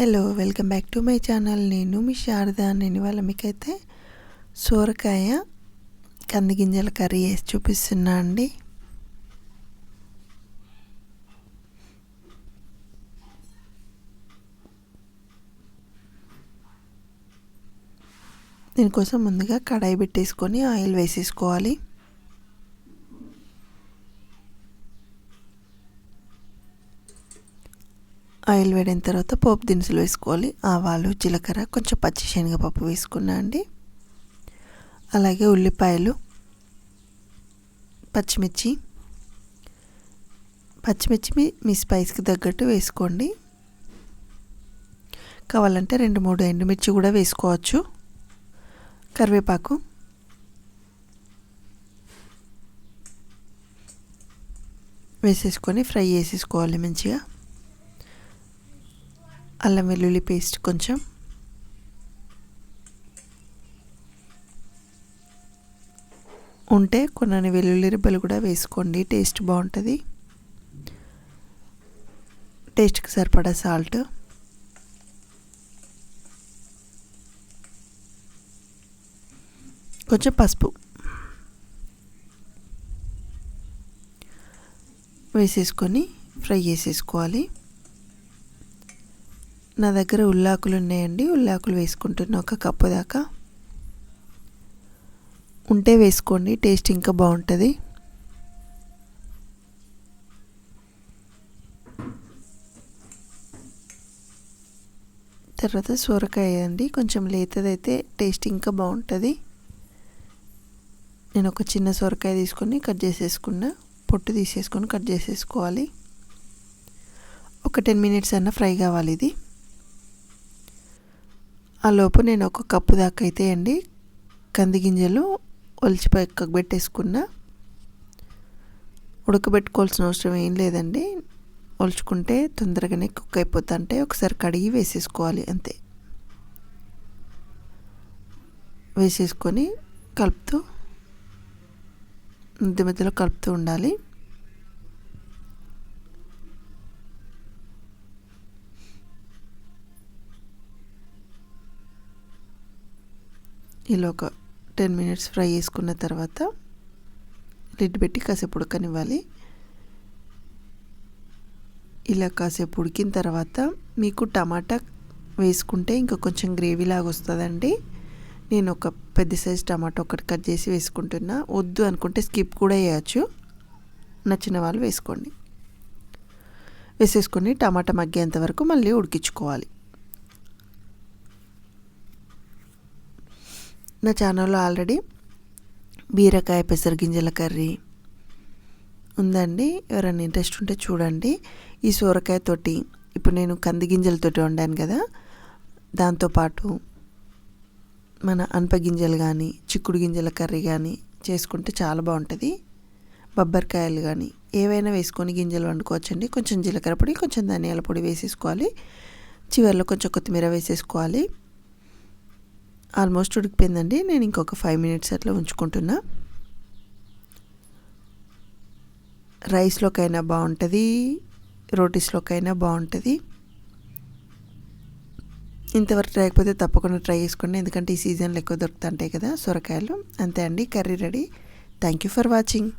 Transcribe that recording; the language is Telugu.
Hello welcome back to my channel. నేను మీ శారద. నేను ఇవాళ మీకైతే సోరకాయ కందిగింజల కర్రీ వేసి చూపిస్తున్నా అండి. దీనికోసం ముందుగా కడాయి పెట్టేసుకొని ఆయిల్ వేసేసుకోవాలి. ఆయిల్ వేడిన తర్వాత పోపు దినుసులు వేసుకోవాలి. ఆవాలు, జీలకర్ర, కొంచెం పచ్చి శనగపప్పు వేసుకున్నా అండి. అలాగే ఉల్లిపాయలు, పచ్చిమిర్చి మీ స్పైస్కి తగ్గట్టు వేసుకోండి. కావాలంటే 2-3 ఎండుమిర్చి కూడా వేసుకోవచ్చు. కరివేపాకు, వేసేసుకొని ఫ్రై చేసేసుకోవాలి మంచిగా. అల్లం వెల్లుల్లి పేస్ట్ కొంచెం, ఉంటే కొన్ని వెల్లుల్లి రిబ్బలు కూడా వేసుకోండి, టేస్ట్ బాగుంటుంది. టేస్ట్కి సరిపడా సాల్ట్, కొంచెం పసుపు వేసేసుకొని ఫ్రై చేసేసుకోవాలి. నా దగ్గర ఉల్లాకులు ఉన్నాయండి, ఉల్లాకులు వేసుకుంటున్నా 1 కప్పు దాకా. ఉంటే వేసుకోండి, టేస్ట్ ఇంకా బాగుంటుంది. తర్వాత సొరకాయ అండి, కొంచెం లేతదైతే టేస్ట్ ఇంకా బాగుంటుంది. నేను ఒక చిన్న సొరకాయ తీసుకొని కట్ చేసేసుకున్నా, పొట్టు తీసేసుకొని కట్ చేసేసుకోవాలి. ఒక 10 మినిట్స్ అన్న ఫ్రై కావాలి ఇది. ఆ లోపు నేను 1 కప్పు దాకా అయితే అండి కందిగింజలు ఒలిచి పక్కకు పెట్టేసుకున్నా. ఉడకబెట్టుకోవాల్సిన అవసరం ఏం లేదండి, ఒలుచుకుంటే తొందరగానే కుక్ అయిపోతుంటే ఒకసారి కడిగి వేసేసుకోవాలి అంతే. వేసేసుకొని మధ్యలో కలుపుతూ ఉండాలి. ఇలా ఒక 10 మినిట్స్ ఫ్రై చేసుకున్న తర్వాత లిడ్ పెట్టి కాసేపు ఉడకనివ్వాలి. ఇలా కాసేపు ఉడికిన తర్వాత మీకు టమాటా వేసుకుంటే ఇంకా కొంచెం గ్రేవీ లాగా వస్తుందండి. నేను ఒక పెద్ద సైజ్ టమాటా ఒకటి కట్ చేసి వేసుకుంటున్నా. వద్దు అనుకుంటే స్కిప్ కూడా చేయొచ్చు, నచ్చిన వాళ్ళు వేసుకోండి. వేసేసుకొని టమాటా మగ్గేంత వరకు మళ్ళీ ఉడికించుకోవాలి. నా ఛానల్లో ఆల్రెడీ బీరకాయ పెసరగింజల కర్రీ ఉందండి, ఎవరైనా ఇంట్రెస్ట్ ఉంటే చూడండి. ఈ సొరకాయతోటి ఇప్పుడు నేను కందిగింజలతోటి వండాను కదా, దాంతోపాటు మన అనపగింజలు కానీ చిక్కుడు గింజల కర్రీ కానీ చేసుకుంటే చాలా బాగుంటుంది. బొబ్బరికాయలు కానీ ఏవైనా వేసుకొని గింజలు వండుకోవచ్చండి. కొంచెం జీలకర్ర పొడి, కొంచెం ధనియాల పొడి వేసేసుకోవాలి. చివరిలో కొంచెం కొత్తిమీర వేసేసుకోవాలి. ఆల్మోస్ట్ ఉడికిపోయిందండి. నేను ఇంకొక 5 మినిట్స్ అట్లా ఉంచుకుంటున్నా. రైస్లోకైనా బాగుంటుంది, రోటీస్లోకైనా బాగుంటుంది. ఇంతవరకు ట్రై అయిపోతే తప్పకుండా ట్రై చేసుకోండి, ఎందుకంటే ఈ సీజన్లో ఎక్కువ దొరుకుతుంటాయి కదా సొరకాయలు. అంతే అండి, curry ready. Thank you for watching.